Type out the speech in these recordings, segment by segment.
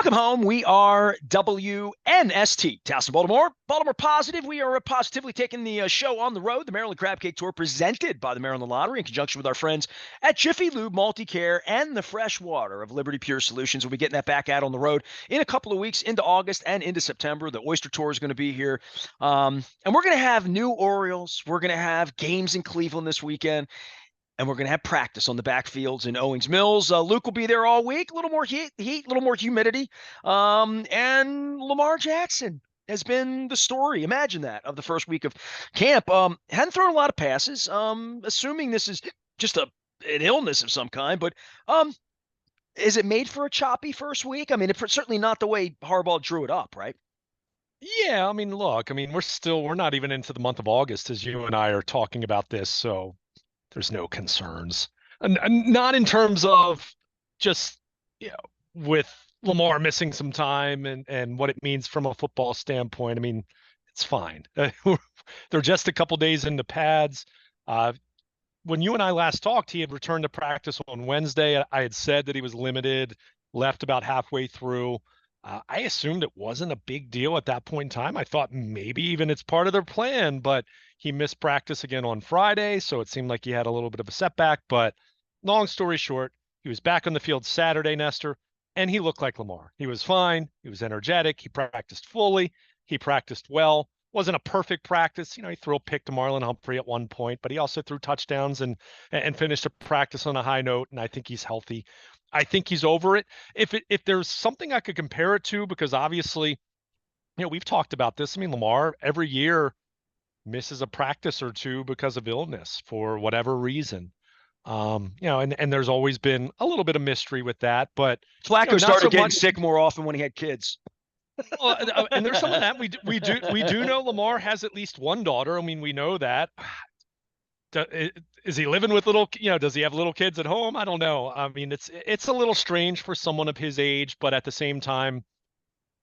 Welcome home. We are WNST, Towson, Baltimore. Baltimore Positive. We are positively taking the show on the road. The Maryland Crab Cake Tour presented by the Maryland Lottery in conjunction with our friends at Jiffy Lube Multi-Care and the fresh water of Liberty Pure Solutions. We'll be getting that back out on the road in a couple of weeks into August and into September. The Oyster Tour is going to be here. And we're going to have new Orioles. We're going to have games in Cleveland this weekend. And we're going to have practice on the backfields in Owings Mills. Luke will be there all week. A little more heat, a little more humidity. And Lamar Jackson has been the story. Imagine that, of the first week of camp. Hadn't thrown a lot of passes. Assuming this is just an illness of some kind. But is it made for a choppy first week? I mean, it's certainly not the way Harbaugh drew it up, right? Yeah, I mean, look, we're not even into the month of August as you and I are talking about this, so there's no concerns. And not in terms of just, with Lamar missing some time and what it means from a football standpoint. I mean, it's fine. They're just a couple days into pads. When you and I last talked, he had returned to practice on Wednesday. I had said that he was limited, left about halfway through. I assumed it wasn't a big deal at that point in time. I thought maybe even it's part of their plan, but he missed practice again on Friday, so it seemed like he had a little bit of a setback. But long story short, he was back on the field Saturday, Nestor, and he looked like Lamar. He was fine. He was energetic. He practiced fully. He practiced well. Wasn't a perfect practice. He threw a pick to Marlon Humphrey at one point, but he also threw touchdowns and finished a practice on a high note, and I think he's healthy. I think he's over it. If there's something I could compare it to, because obviously, we've talked about this. I mean, Lamar every year misses a practice or two because of illness for whatever reason. And there's always been a little bit of mystery with that, but Flacco not started so getting much. sick more often when he had kids. And there's some of that. We do know Lamar has at least one daughter. I mean, we know that. Is he living with does he have little kids at home? I don't know. I mean, it's a little strange for someone of his age, but at the same time,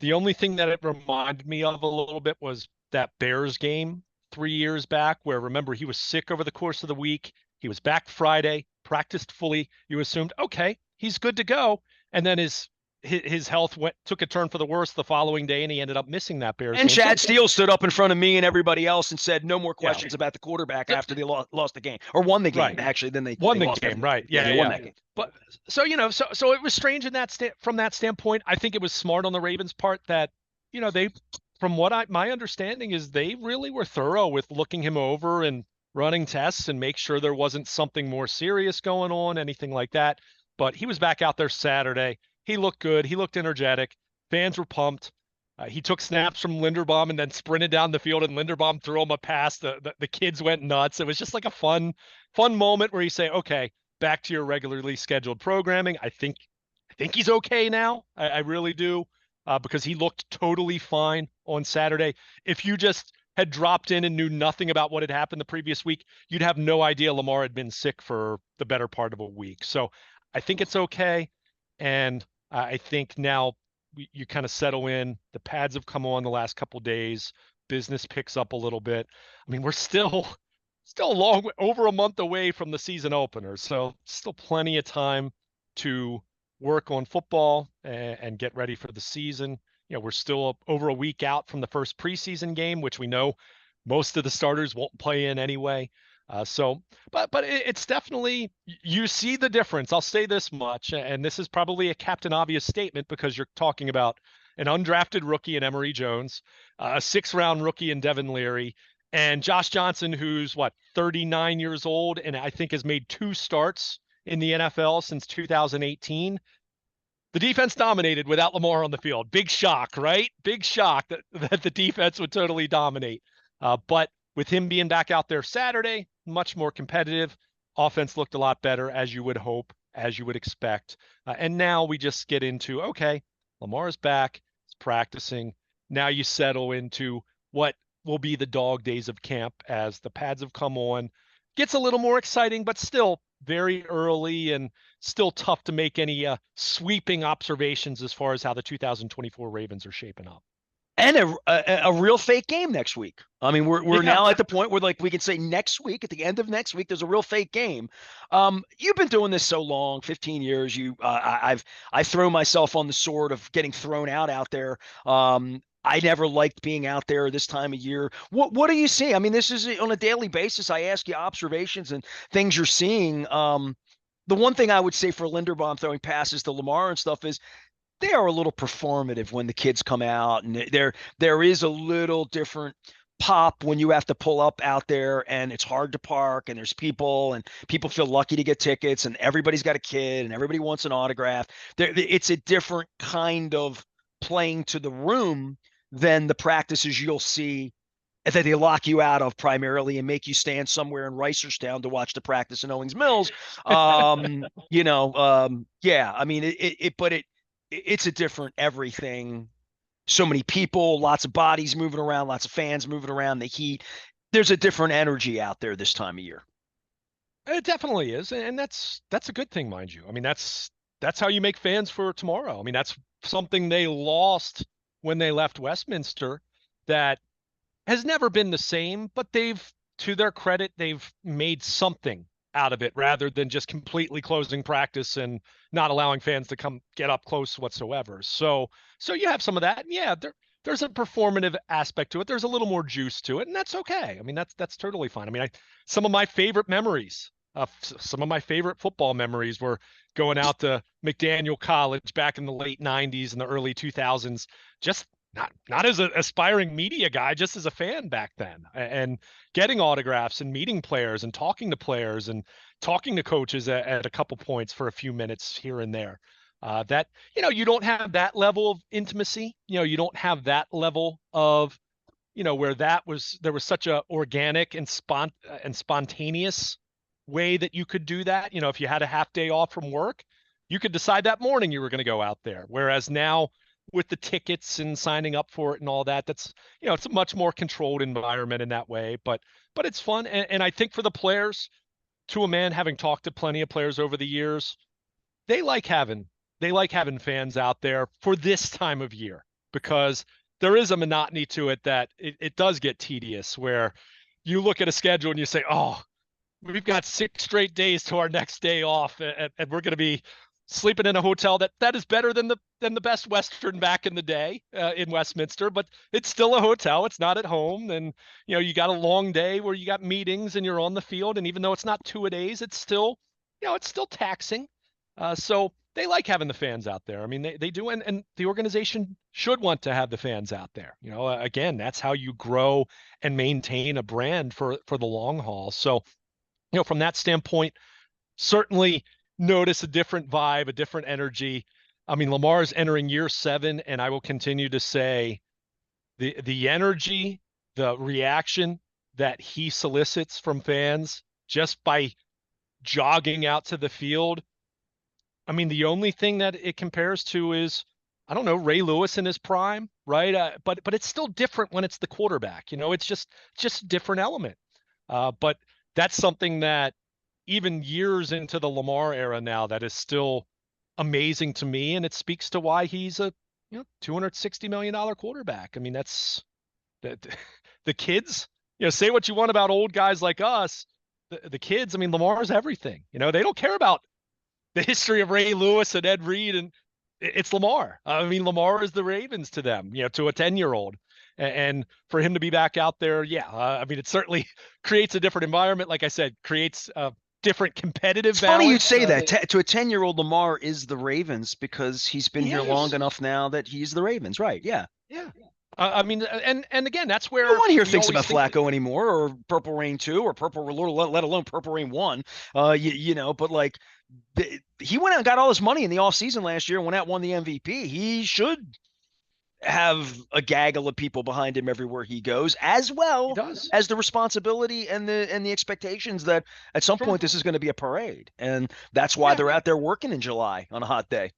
the only thing that it reminded me of a little bit was that Bears game 3 years back, where, remember, he was sick over the course of the week. He was back Friday, practiced fully. You assumed, okay, he's good to go. And then his health took a turn for the worse the following day, and he ended up missing that Bears And game. Chad Steele stood up in front of me and everybody else and said no more Yeah. questions about the quarterback after they lost the game, or won the game, Right. actually. Then they Won the lost game, right? Yeah, they won that game. But so so it was strange in that from that standpoint. I think it was smart on the Ravens' part that they, from what my understanding is, they really were thorough with looking him over and running tests and make sure there wasn't something more serious going on, anything like that. But he was back out there Saturday. He looked good. He looked energetic. Fans were pumped. He took snaps from Linderbaum and then sprinted down the field, and Linderbaum threw him a pass. The kids went nuts. It was just like a fun moment where you say, okay, back to your regularly scheduled programming. I think he's okay now. I really do, because he looked totally fine on Saturday. If you just had dropped in and knew nothing about what had happened the previous week, you'd have no idea Lamar had been sick for the better part of a week. So I think it's okay. And I think now you kind of settle in. The pads have come on the last couple of days. Business picks up a little bit. I mean, we're still over a month away from the season opener, so still plenty of time to work on football and get ready for the season. We're still over a week out from the first preseason game, which we know most of the starters won't play in anyway. But it's definitely, you see the difference. I'll say this much, and this is probably a Captain Obvious statement, because you're talking about an undrafted rookie in Emory Jones, a 6th-round rookie in Devin Leary, and Josh Johnson, who's 39 years old, and I think has made 2 starts in the NFL since 2018. The defense dominated without Lamar on the field. Big shock, right? Big shock that the defense would totally dominate. But with him being back out there Saturday, much more competitive. Offense looked a lot better, as you would hope, as you would expect. And now we just get into, okay, Lamar's back, he's practicing. Now you settle into what will be the dog days of camp as the pads have come on. Gets a little more exciting, but still very early and still tough to make any sweeping observations as far as how the 2024 Ravens are shaping up. and a real fake game next week. I mean, we're Yeah. now at the point where like we can say next week, at the end of next week, there's a real fake game. You've been doing this so long, 15 years. I throw myself on the sword of getting thrown out there. I never liked being out there this time of year. What do you see? I mean, this is on a daily basis. I ask you observations and things you're seeing. The one thing I would say for Linderbaum throwing passes to Lamar and stuff is they are a little performative when the kids come out, and there is a little different pop when you have to pull up out there and it's hard to park and there's people and people feel lucky to get tickets and everybody's got a kid and everybody wants an autograph. It's a different kind of playing to the room than the practices you'll see that they lock you out of primarily and make you stand somewhere in Reisterstown to watch the practice in Owings Mills. Yeah, I mean it's a different everything. So many people, lots of bodies moving around, lots of fans moving around, the heat. There's a different energy out there this time of year. It definitely is, and that's a good thing, mind you. I mean, that's how you make fans for tomorrow. I mean, that's something they lost when they left Westminster that has never been the same, but to their credit, they've made something out of it rather than just completely closing practice and not allowing fans to come get up close whatsoever. So you have some of that. And yeah, there's a performative aspect to it. There's a little more juice to it, and that's okay. I mean, that's totally fine. I mean, some of my favorite memories, some of my favorite football memories were going out to McDaniel College back in the late 90s and the early 2000s, just not as an aspiring media guy, just as a fan back then, and getting autographs and meeting players and talking to players and talking to coaches at a couple points for a few minutes here and there. That you don't have that level of intimacy. You don't have that level of where there was such a organic and spontaneous way that you could do that. If you had a half day off from work, you could decide that morning you were going to go out there. Whereas now, with the tickets and signing up for it and all that, that's it's a much more controlled environment in that way. But it's fun, and I think for the players, to a man, having talked to plenty of players over the years, they like having fans out there for this time of year, because there is a monotony to it that it does get tedious, where you look at a schedule and you say, oh, we've got 6 straight days to our next day off, and we're going to be sleeping in a hotel that is better than the Best Western back in the day in Westminster, but it's still a hotel. It's not at home, and you got a long day where you got meetings and you're on the field, and even though it's not 2-a-days, it's still it's still taxing. So they like having the fans out there. I mean, they do, and the organization should want to have the fans out there. Again, that's how you grow and maintain a brand for the long haul. So from that standpoint, certainly notice a different vibe, a different energy. I mean, Lamar's entering year 7, and I will continue to say the energy, the reaction that he solicits from fans just by jogging out to the field. I mean, the only thing that it compares to is, I don't know, Ray Lewis in his prime, right? But it's still different when it's the quarterback. It's just a different element. But that's something that even years into the Lamar era now, that is still amazing to me, and it speaks to why he's a $260 million quarterback. I mean, that's the kids. Say what you want about old guys like us, the kids. I mean, Lamar's everything. They don't care about the history of Ray Lewis and Ed Reed, and it's Lamar. I mean, Lamar is the Ravens to them, to a 10-year-old. And for him to be back out there, I mean, it certainly creates a different environment. Like I said, creates a different competitive It's balance. funny you'd say that. To a 10-year-old, Lamar is the Ravens because he's been here long enough now that he's the Ravens, right? Yeah. Yeah. I mean, and again, that's where No one here we thinks always about Flacco anymore, or Purple Rain 2, or let alone Purple Rain 1. But like he went out and got all his money in the offseason last year and went out and won the MVP. He should have a gaggle of people behind him everywhere he goes, as He well does. as the responsibility and the expectations that at some Sure. point this is going to be a parade. And that's why Yeah, they're out there working in July on a hot day.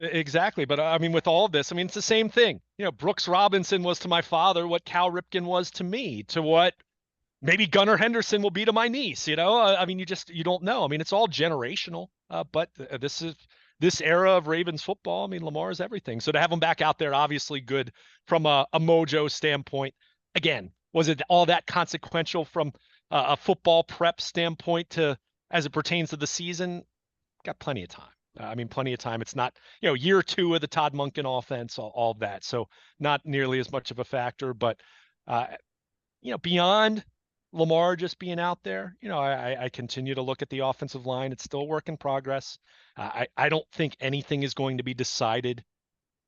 exactly. But I mean, with all of this, I mean, it's the same thing. Brooks Robinson was to my father what Cal Ripken was to me, to what maybe Gunnar Henderson will be to my niece. I mean, you don't know. I mean, it's all generational. But this era of Ravens football, I mean, Lamar is everything. So to have him back out there, obviously good from a mojo standpoint. Again, was it all that consequential from a football prep standpoint to as it pertains to the season? Got plenty of time. I mean, plenty of time. It's not, year two of the Todd Monken offense, all of that. So not nearly as much of a factor, but, uh, beyond Lamar just being out there, I continue to look at the offensive line. It's still a work in progress. I don't think anything is going to be decided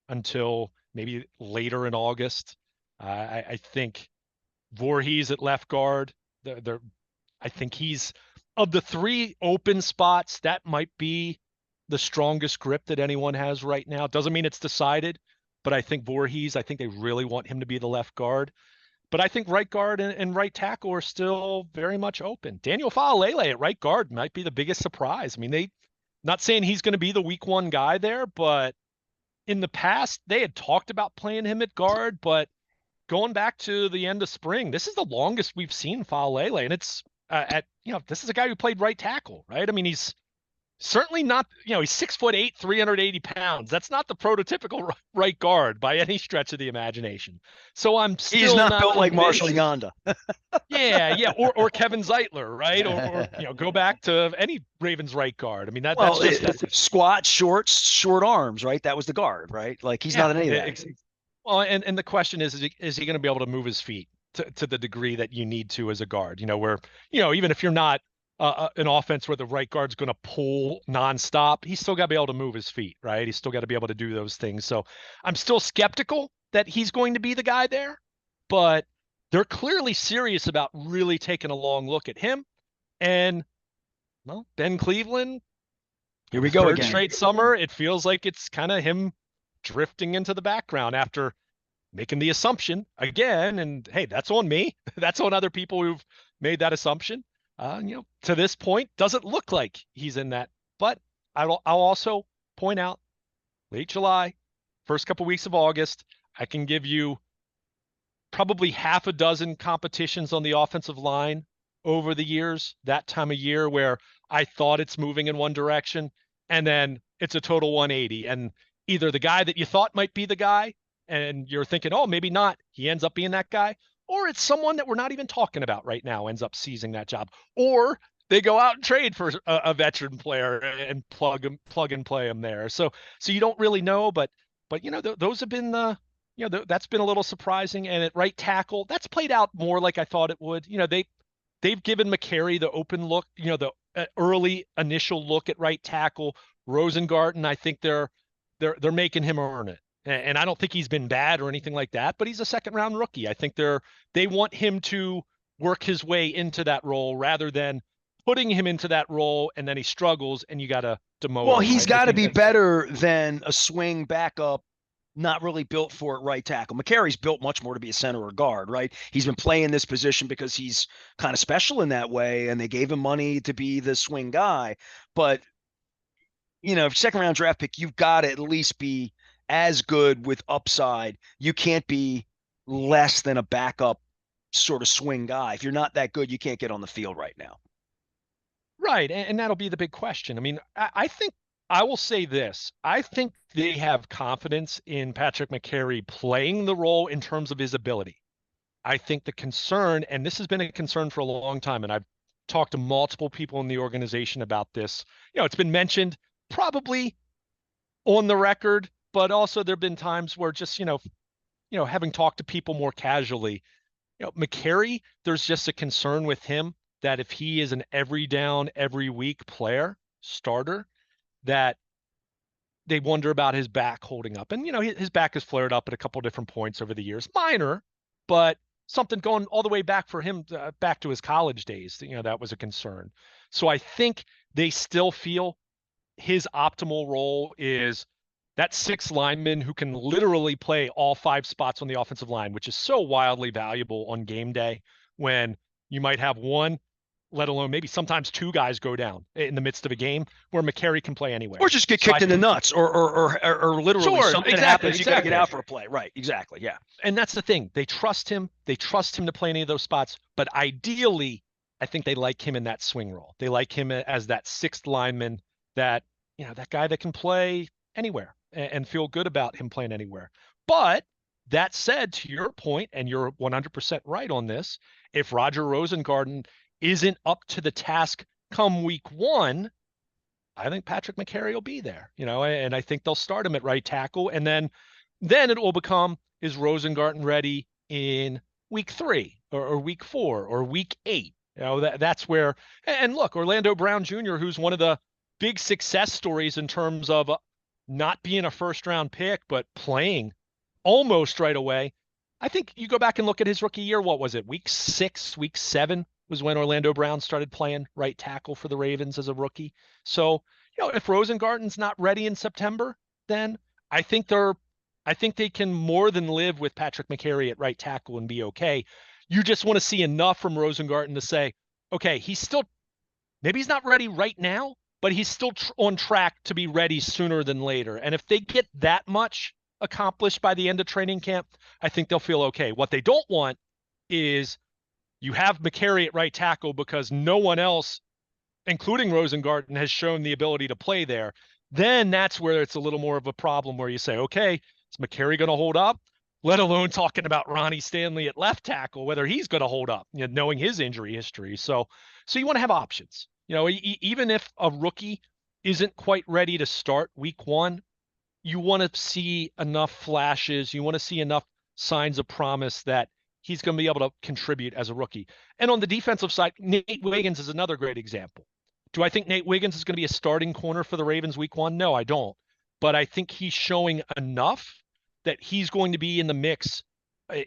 until maybe later in August. I think Voorhees at left guard, I think he's of the three open spots, that might be the strongest grip that anyone has right now. Doesn't mean it's decided, but I think Voorhees, I think they really want him to be the left guard. But I think right guard and right tackle are still very much open. Daniel Faalele at right guard might be the biggest surprise. I mean, not saying he's going to be the week one guy there, but in the past, they had talked about playing him at guard, but going back to the end of spring, this is the longest we've seen Faalele, and it's this is a guy who played right tackle, right? I mean, he's certainly not, he's 6'8", 380 pounds. That's not the prototypical right guard by any stretch of the imagination. So I'm still he's not built like convinced. Marshall Yonda. Yeah, or Kevin Zeitler, right? Or go back to any Ravens right guard. I mean, that's squat, short arms, right? That was the guard, right? Like he's not any of that. Well, and the question is he going to be able to move his feet to the degree that you need to as a guard? Where even if you're not an offense where the right guard's going to pull nonstop, he's still got to be able to move his feet, right? He's still got to be able to do those things. So I'm still skeptical that he's going to be the guy there, but they're clearly serious about really taking a long look at him. And well, Ben Cleveland, here we go again. Straight summer, it feels like it's kind of him drifting into the background after making the assumption again. And hey, that's on me. That's on other people who've made that assumption. To this point, doesn't look like he's in that. But I'll also point out late July, first couple weeks of August, I can give you probably half a dozen competitions on the offensive line over the years, that time of year where I thought it's moving in one direction and then it's a total 180. And either the guy that you thought might be the guy and you're thinking, oh, maybe not, he ends up being that guy, or it's someone that we're not even talking about right now ends up seizing that job, or they go out and trade for a veteran player and plug and play them there. So you don't really know, but those have been that's been a little surprising. And at right tackle, that's played out more like I thought it would. They've given McCary the open look, the early initial look at right tackle. Rosengarten, I think they're making him earn it. And I don't think he's been bad or anything like that, but he's a second round rookie. I think they want him to work his way into that role rather than putting him into that role and then he struggles and you got to demote him. Well, he's got to be better than a swing backup, not really built for it right tackle. McCary's built much more to be a center or guard, right? He's been playing this position because he's kind of special in that way, and they gave him money to be the swing guy. But, second round draft pick, you've got to at least be as good with upside. You can't be less than a backup sort of swing guy. If you're not that good, you can't get on the field right now. Right. And that'll be the big question. I mean, I think I will say this. I think they have confidence in Patrick McCary playing the role in terms of his ability. I think the concern, and this has been a concern for a long time, and I've talked to multiple people in the organization about this. It's been mentioned probably on the record, but also there have been times where just, having talked to people more casually, McCary, there's just a concern with him that if he is an every down, every week player, starter, that they wonder about his back holding up. And, his back has flared up at a couple of different points over the years. Minor, but something going all the way back for him, back to his college days, that was a concern. So I think they still feel his optimal role is that sixth lineman who can literally play all five spots on the offensive line, which is so wildly valuable on game day when you might have one, let alone maybe sometimes two guys go down in the midst of a game where McCary can play anywhere. Or just get kicked in the nuts or literally something happens. You got to get out for a play. Right. Exactly. Yeah. And that's the thing. They trust him. They trust him to play any of those spots. But ideally, I think they like him in that swing role. They like him as that sixth lineman that, that guy that can play anywhere and feel good about him playing anywhere. But that said, to your point, and you're 100% right on this, if Roger Rosengarten isn't up to the task come week one, I think Patrick McCary will be there, and I think they'll start him at right tackle. And then it will become, is Rosengarten ready in week 3 or week 4 or week 8? That's where, and look, Orlando Brown Jr., who's one of the big success stories in terms of not being a first round pick, but playing almost right away. I think you go back and look at his rookie year. What was it? Week 6, week 7 was when Orlando Brown started playing right tackle for the Ravens as a rookie. So, if Rosengarten's not ready in September, then I think they can more than live with Patrick McCary at right tackle and be okay. You just want to see enough from Rosengarten to say, okay, maybe he's not ready right now, but he's still on track to be ready sooner than later. And if they get that much accomplished by the end of training camp, I think they'll feel okay. What they don't want is you have McCary at right tackle because no one else, including Rosengarten, has shown the ability to play there. Then that's where it's a little more of a problem where you say, okay, is McCary going to hold up? Let alone talking about Ronnie Stanley at left tackle, whether he's going to hold up, knowing his injury history. So you want to have options. Even if a rookie isn't quite ready to start week 1, you want to see enough flashes. You want to see enough signs of promise that he's going to be able to contribute as a rookie. And on the defensive side, Nate Wiggins is another great example. Do I think Nate Wiggins is going to be a starting corner for the Ravens week 1? No, I don't. But I think he's showing enough that he's going to be in the mix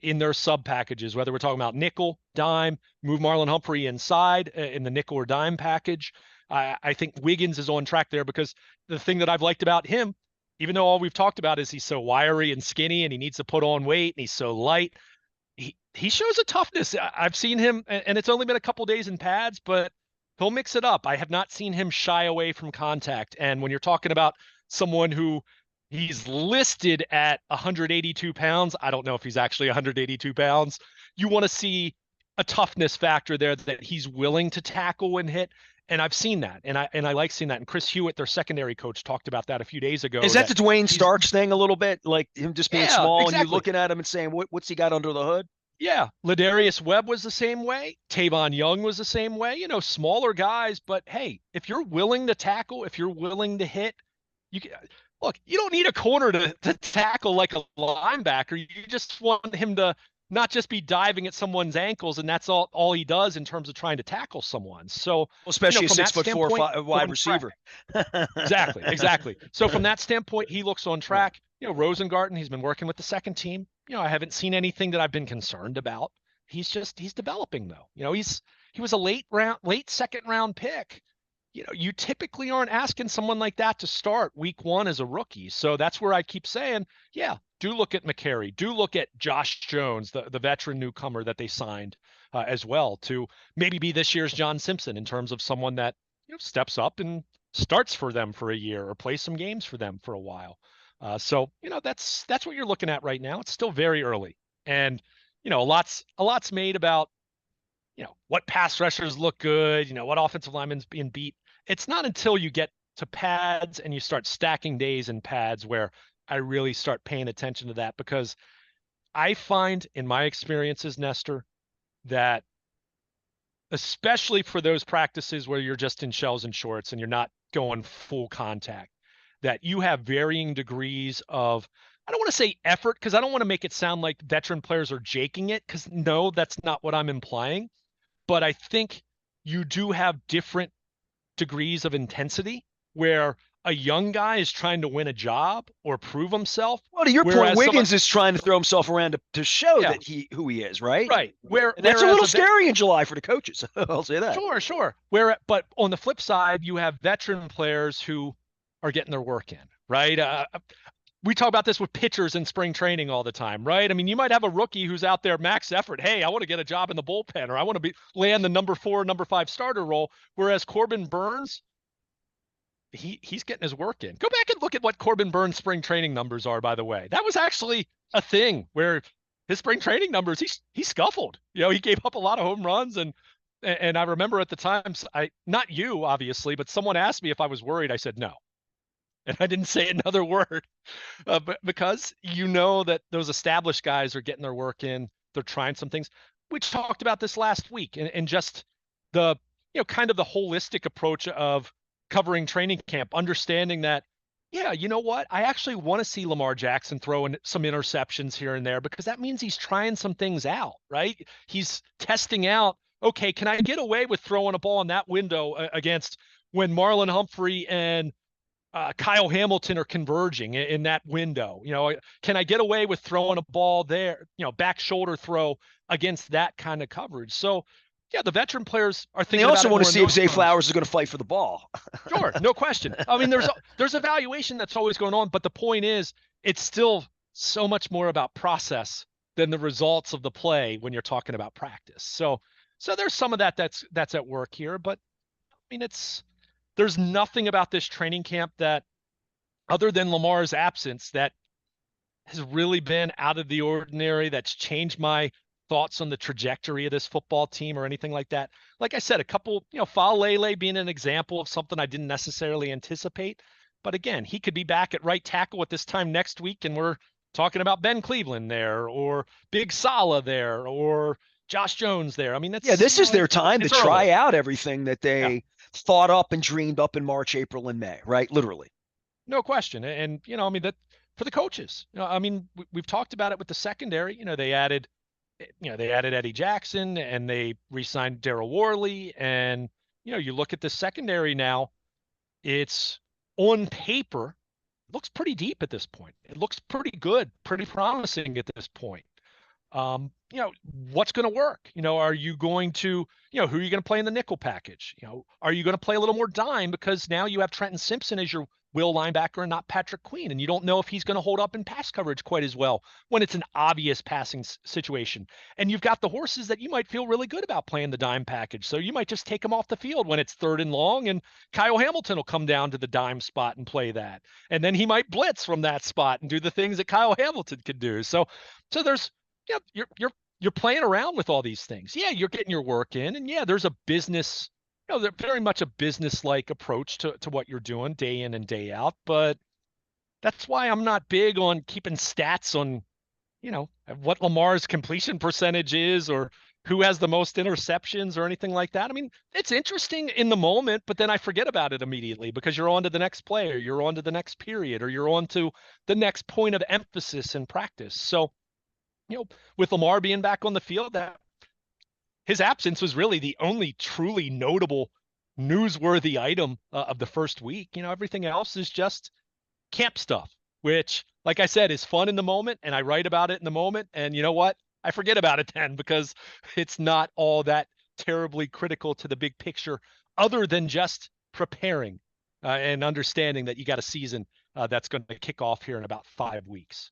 in their sub packages, whether we're talking about nickel, dime, move Marlon Humphrey inside in the nickel or dime package. I think Wiggins is on track there because the thing that I've liked about him, even though all we've talked about is he's so wiry and skinny and he needs to put on weight and he's so light, he shows a toughness. I've seen him, and it's only been a couple days in pads, but he'll mix it up. I have not seen him shy away from contact. And when you're talking about someone who he's listed at 182 pounds, I don't know if he's actually 182 pounds. You want to see a toughness factor there that he's willing to tackle and hit. And I've seen that, and I like seeing that. And Chris Hewitt, their secondary coach, talked about that a few days ago. Is that the Dwayne Starks thing a little bit, like him just being small exactly. And you looking at him and saying, what's he got under the hood? Yeah, Ladarius Webb was the same way. Tavon Young was the same way. Smaller guys, but hey, if you're willing to tackle, if you're willing to hit, you can look. You don't need a corner to tackle like a linebacker. You just want him to not just be diving at someone's ankles, and that's all he does in terms of trying to tackle someone. So, especially a 6'4" wide receiver. Exactly. So from that standpoint, he looks on track. Rosengarten, he's been working with the second team. I haven't seen anything that I've been concerned about. He's developing though. He was a late second round pick. You typically aren't asking someone like that to start week 1 as a rookie. So that's where I keep saying, yeah, do look at McCary. Do look at Josh Jones, the veteran newcomer that they signed as well, to maybe be this year's John Simpson in terms of someone that steps up and starts for them for a year or plays some games for them for a while. So that's what you're looking at right now. It's still very early, and a lot's made about what pass rushers look good, what offensive linemen's being beat. It's not until you get to pads and you start stacking days in pads where I really start paying attention to that, because I find in my experiences, Nestor, that especially for those practices where you're just in shells and shorts and you're not going full contact, that you have varying degrees of, I don't want to say effort, because I don't want to make it sound like veteran players are jaking it, because no, that's not what I'm implying. But I think you do have different degrees of intensity where a young guy is trying to win a job or prove himself. Well, to your point, Wiggins is trying to throw himself around to show that who he is, right? Right. That's a little scary in July for the coaches. I'll say that. Sure. But on the flip side, you have veteran players who are getting their work in, right? We talk about this with pitchers in spring training all the time, right? I mean, you might have a rookie who's out there max effort. Hey, I want to get a job in the bullpen, or I want to land the number 4, number 5 starter role. Whereas Corbin Burns, he's getting his work in. Go back and look at what Corbin Burns' spring training numbers are, by the way. That was actually a thing where his spring training numbers, he scuffled. He gave up a lot of home runs, and I remember at the time, not you, obviously, but someone asked me if I was worried. I said no. and I didn't say another word, but because you know that those established guys are getting their work in, they're trying some things. We talked about this last week, and just the kind of the holistic approach of covering training camp, understanding that, yeah, you know what? I actually want to see Lamar Jackson throw in some interceptions here and there because that means he's trying some things out, right? He's testing out, okay, can I get away with throwing a ball in that window against when Marlon Humphrey and Kyle Hamilton are converging in that window? Can I get away with throwing a ball there, back shoulder throw against that kind of coverage? So, yeah, the veteran players are And they thinking about also it want to more in see if those Zay terms. Flowers is going to fight for the ball. Sure, no question. I mean, there's evaluation that's always going on, but the point is, it's still so much more about process than the results of the play when you're talking about practice. So there's some of that that's at work here, but I mean, there's nothing about this training camp that, other than Lamar's absence, that has really been out of the ordinary, that's changed my thoughts on the trajectory of this football team or anything like that. Like I said, a couple, Falele being an example of something I didn't necessarily anticipate. But again, he could be back at right tackle at this time next week, and we're talking about Ben Cleveland there, or Big Sala there, or Josh Jones there. I mean, Yeah, it's this is their time to it's early. try out everything that Yeah, they thought up and dreamed up in March, April, and May, right? Literally. no question. And I mean, that for the coaches, I mean, we've talked about it with the secondary. They added Eddie Jackson and they re-signed Daryl Worley. And, you look at the secondary now, it's on paper, it looks pretty deep at this point. It looks pretty good, pretty promising at this point. What's going to work? Are you going to, who are you going to play in the nickel package? Are you going to play a little more dime because now you have Trenton Simpson as your will linebacker and not Patrick Queen, and you don't know if he's going to hold up in pass coverage quite as well when it's an obvious passing situation. And you've got the horses that you might feel really good about playing the dime package, so you might just take them off the field when it's third and long, and Kyle Hamilton will come down to the dime spot and play that, and then he might blitz from that spot and do the things that Kyle Hamilton could do. So there's you're playing around with all these things. Yeah, you're getting your work in, and yeah, there's a business, there's very much a business-like approach to what you're doing day in and day out. But that's why I'm not big on keeping stats on, what Lamar's completion percentage is or who has the most interceptions or anything like that. I mean, it's interesting in the moment, but then I forget about it immediately because you're on to the next play, or you're on to the next period, or you're on to the next point of emphasis in practice. So, with Lamar being back on the field, that his absence was really the only truly notable, newsworthy item of the first week. Everything else is just camp stuff, which, like I said, is fun in the moment, and I write about it in the moment. And you know what? I forget about it then because it's not all that terribly critical to the big picture, other than just preparing and understanding that you got a season that's going to kick off here in about 5 weeks.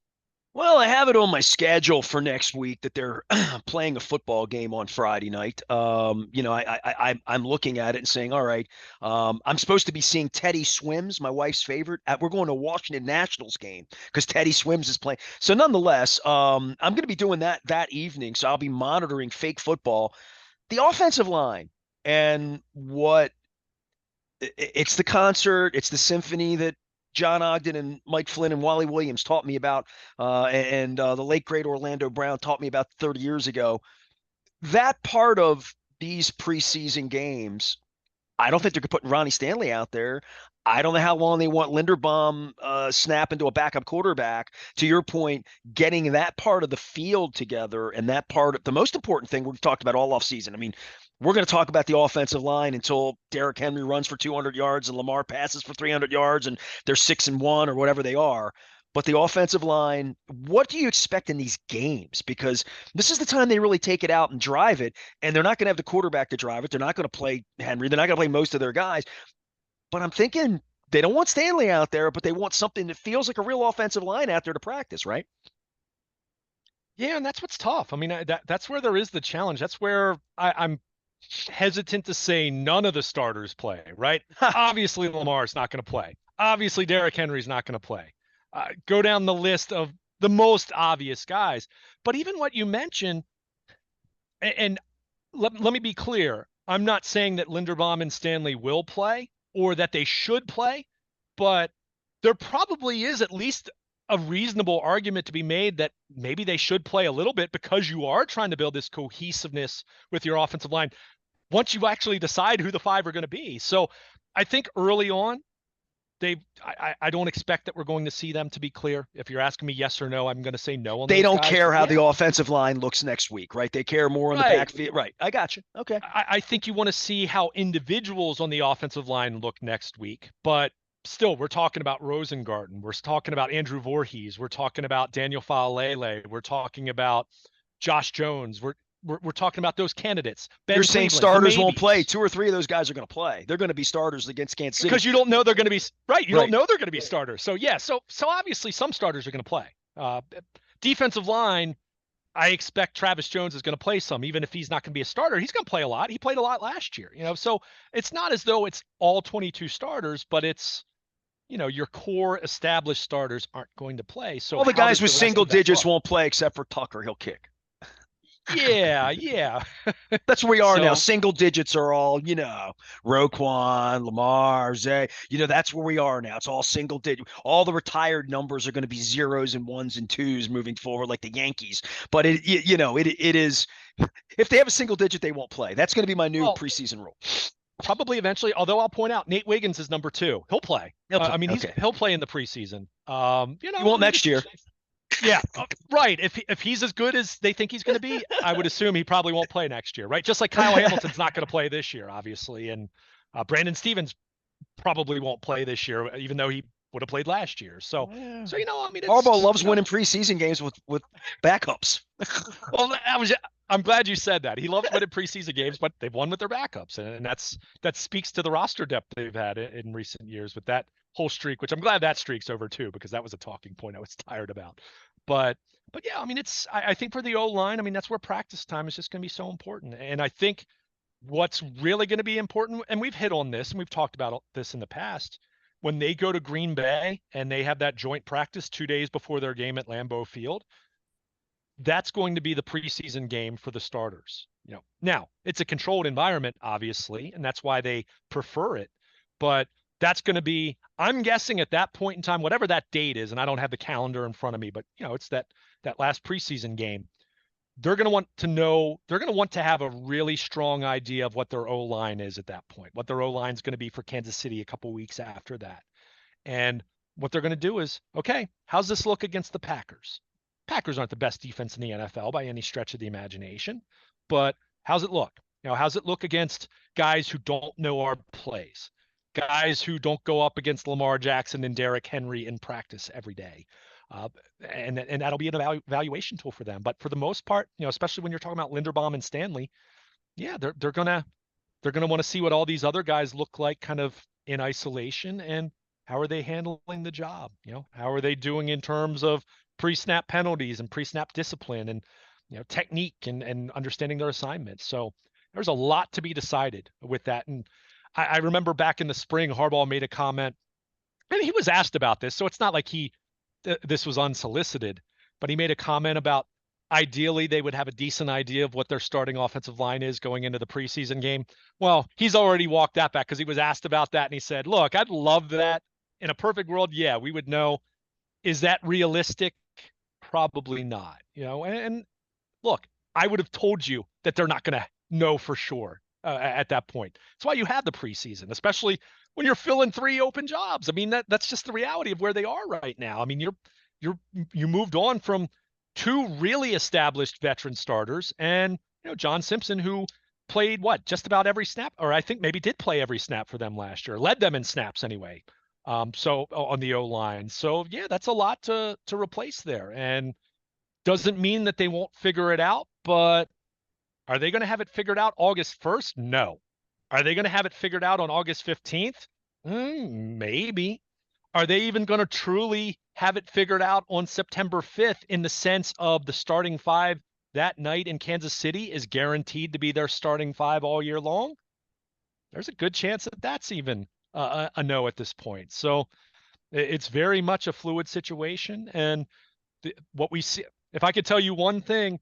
Well, I have it on my schedule for next week that they're playing a football game on Friday night. I'm looking at it and saying, all right, I'm supposed to be seeing Teddy Swims, my wife's favorite. We're going to Washington Nationals game because Teddy Swims is playing. So nonetheless, I'm going to be doing that evening. So I'll be monitoring fake football, the offensive line, and what it's the concert, it's the symphony that John Ogden and Mike Flynn and Wally Williams taught me about, and the late great Orlando Brown taught me about 30 years ago. That part of these preseason games, I don't think they're putting Ronnie Stanley out there. I don't know how long they want Linderbaum snap into a backup quarterback. To your point, getting that part of the field together and that part of the most important thing we've talked about all offseason. I mean, we're going to talk about the offensive line until Derrick Henry runs for 200 yards and Lamar passes for 300 yards and they're 6-1 or whatever they are. But the offensive line, what do you expect in these games? Because this is the time they really take it out and drive it, and they're not going to have the quarterback to drive it. They're not going to play Henry. They're not going to play most of their guys. But I'm thinking they don't want Stanley out there, but they want something that feels like a real offensive line out there to practice, right? Yeah, and that's what's tough. I mean, that's where there is the challenge. That's where I'm hesitant to say none of the starters play, right? Obviously, Lamar's not going to play. Obviously, Derrick Henry's not going to play. Go down the list of the most obvious guys. But even what you mentioned, and let me be clear, I'm not saying that Linderbaum and Stanley will play or that they should play, but there probably is at least a reasonable argument to be made that maybe they should play a little bit because you are trying to build this cohesiveness with your offensive line once you actually decide who the five are going to be. So I think early on, I don't expect that we're going to see them, to be clear. If you're asking me yes or no, I'm going to say no on They those don't guys. care But how yeah, the offensive line looks next week, right? They care more on the right. backfield. Right. I got you. Okay. I think you want to see how individuals on the offensive line look next week. But still, we're talking about Rosengarten. We're talking about Andrew Voorhees. We're talking about Daniel Faalele. We're talking about Josh Jones. We're talking about those candidates. You're Ben saying Cleveland, the starters won't play. maybes. 2 or 3 of those guys are going to play. They're going to be starters against Kansas City. Because you don't know they're going to be right. You don't Right. know they're going to be starters. So yeah. So obviously some starters are going to play. Defensive line, I expect Travis Jones is going to play some, even if he's not going to be a starter. He's going to play a lot. He played a lot last year, So it's not as though it's all 22 starters, but it's, your core established starters aren't going to play. So All the how guys does with the rest single of that digits look? won't play except for Tucker. He'll kick. Yeah. That's where we are now. So, Single digits are all, Roquan, Lamar, Zay. That's where we are now. It's all single digit. All the retired numbers are going to be zeros and ones and twos moving forward, like the Yankees. But it is. If they have a single digit, they won't play. That's going to be my new well, preseason rule. probably eventually, although I'll point out Nate Wiggins is number 2. He'll play. He'll play. I mean, Okay. he'll play in the preseason. He won't next year. Yeah, right. If he's as good as they think he's going to be, I would assume he probably won't play next year, right? Just like Kyle Hamilton's not going to play this year, obviously, and Brandon Stevens probably won't play this year, even though he would have played last year. So, Yeah. I mean, Harbaugh it's loves winning preseason games with backups. well, I'm glad you said that. He loves winning preseason games, but they've won with their backups, and that speaks to the roster depth they've had in recent years with that whole streak. Which I'm glad that streak's over too, because that was a talking point I was tired about. But yeah, I mean, I think for the O line, I mean, that's where practice time is just going to be so important, and I think what's really going to be important, and we've hit on this and we've talked about this in the past. When they go to Green Bay and they have that joint practice 2 days before their game at Lambeau Field, that's going to be the preseason game for the starters. Now it's a controlled environment, obviously, and that's why they prefer it. But that's going to be, I'm guessing at that point in time, whatever that date is, and I don't have the calendar in front of me, but it's that last preseason game. They're going to want to know, they're going to want to have a really strong idea of what their O line is at that point, what their O line is going to be for Kansas City a couple weeks after that. And what they're going to do is, okay, how's this look against the Packers? Packers aren't the best defense in the NFL by any stretch of the imagination, but how's it look? How's it look against guys who don't know our plays, guys who don't go up against Lamar Jackson and Derrick Henry in practice every day? And that'll be an evaluation tool for them. But for the most part, especially when you're talking about Linderbaum and Stanley, yeah, they're gonna want to see what all these other guys look like, kind of in isolation, and how are they handling the job? How are they doing in terms of pre-snap penalties and pre-snap discipline and technique and understanding their assignments. So there's a lot to be decided with that. And I remember back in the spring, Harbaugh made a comment, and he was asked about this, so it's not like this was unsolicited, but he made a comment about ideally they would have a decent idea of what their starting offensive line is going into the preseason game. Well, he's already walked that back because he was asked about that, and he said, look, I'd love that. In a perfect world, yeah, we would know. Is that realistic? Probably not. And look, I would have told you that they're not going to know for sure at that point. That's why you have the preseason, especially when you're filling 3 open jobs. I mean, that's just the reality of where they are right now. I mean, you moved on from 2 really established veteran starters, and John Simpson, who played just about every snap, or I think maybe did play every snap for them last year, led them in snaps anyway. So on the O line. So yeah, that's a lot to replace there. And doesn't mean that they won't figure it out, but are they going to have it figured out August 1st? No. Are they going to have it figured out on August 15th? Maybe. Are they even going to truly have it figured out on September 5th in the sense of the starting 5 that night in Kansas City is guaranteed to be their starting 5 all year long? There's a good chance that that's even a no at this point. So it's very much a fluid situation. And what we see, if I could tell you one thing,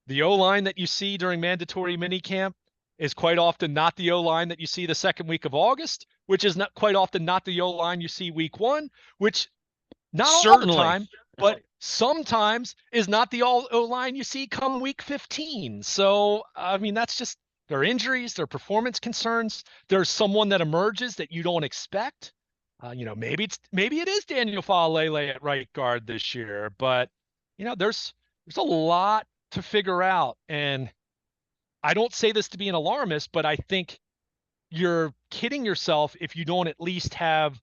the O-line that you see during mandatory minicamp is quite often not the O-line that you see the second week of August, which is not quite often not the O-line you see week one, which not all the Certainly. time, but sometimes is not the all O-line you see come week 15. So, I mean, that's just their injuries, their performance concerns. There's someone that emerges that you don't expect. Maybe it is Daniel Faalele at right guard this year, but there's a lot to figure out. And I don't say this to be an alarmist, but I think you're kidding yourself if you don't at least have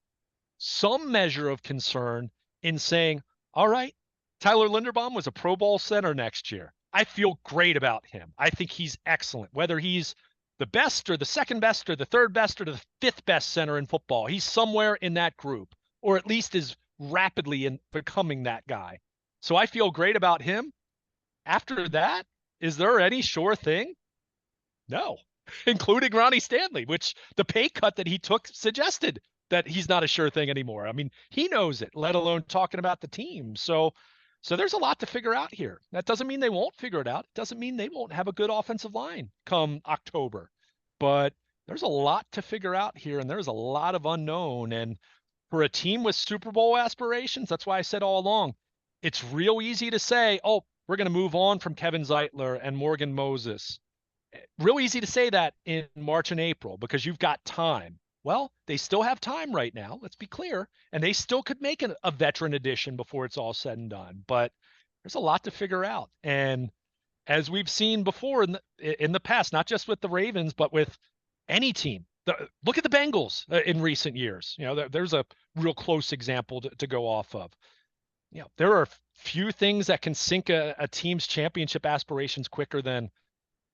some measure of concern in saying, all right, Tyler Linderbaum was a Pro Bowl center next year. I feel great about him. I think he's excellent. Whether he's the best or the second best or the third best or the fifth best center in football, he's somewhere in that group, or at least is rapidly in becoming that guy. So I feel great about him. After that, is there any sure thing? No, including Ronnie Stanley, which the pay cut that he took suggested that he's not a sure thing anymore. I mean, he knows it, let alone talking about the team. So there's a lot to figure out here. That doesn't mean they won't figure it out. It doesn't mean they won't have a good offensive line come October. But there's a lot to figure out here, and there's a lot of unknown. And for a team with Super Bowl aspirations, that's why I said all along, it's real easy to say, oh, we're going to move on from Kevin Zeitler and Morgan Moses. Real easy to say that in March and April because you've got time. Well, they still have time right now, let's be clear, and they still could make a veteran addition before it's all said and done. But there's a lot to figure out. And as we've seen before in the past, not just with the Ravens, but with any team, look at the Bengals in recent years. There's a real close example to go off of. There are few things that can sink a team's championship aspirations quicker than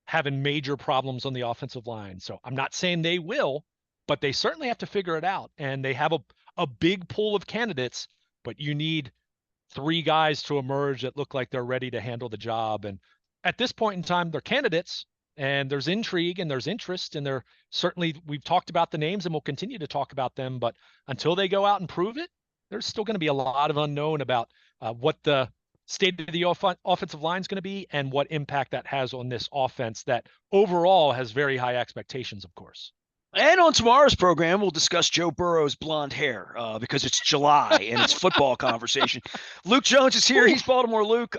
having major problems on the offensive line. So I'm not saying they will, but they certainly have to figure it out. And they have a big pool of candidates, but you need three guys to emerge that look like they're ready to handle the job. And at this point in time, they're candidates and there's intrigue and there's interest. And we've talked about the names and we'll continue to talk about them. But until they go out and prove it, there's still going to be a lot of unknown about what the state of the offensive line is going to be and what impact that has on this offense that overall has very high expectations, of course. And on tomorrow's program, we'll discuss Joe Burrow's blonde hair because it's July and it's football conversation. Luke Jones is here. He's Baltimore Luke.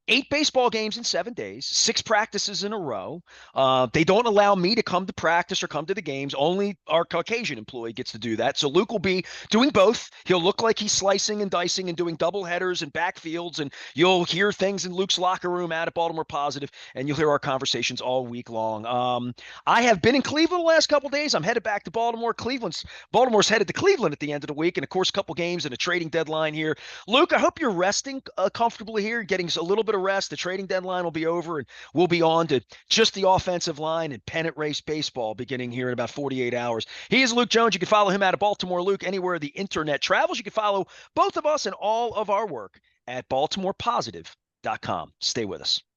8 baseball games in 7 days, 6 practices in a row. They don't allow me to come to practice or come to the games. Only our Caucasian employee gets to do that. So Luke will be doing both. He'll look like he's slicing and dicing and doing double headers and backfields, and you'll hear things in Luke's locker room out at Baltimore Positive, and you'll hear our conversations all week long. I have been in Cleveland the last couple of days. I'm headed back to Baltimore. Baltimore's headed to Cleveland at the end of the week, and of course, a couple games and a trading deadline here. Luke, I hope you're resting comfortably here, getting a little bit of rest. The trading deadline will be over and we'll be on to just the offensive line and pennant race baseball beginning here in about 48 hours. He is Luke Jones. You can follow him at Baltimore Luke anywhere the internet travels. You can follow both of us and all of our work at BaltimorePositive.com. Stay with us.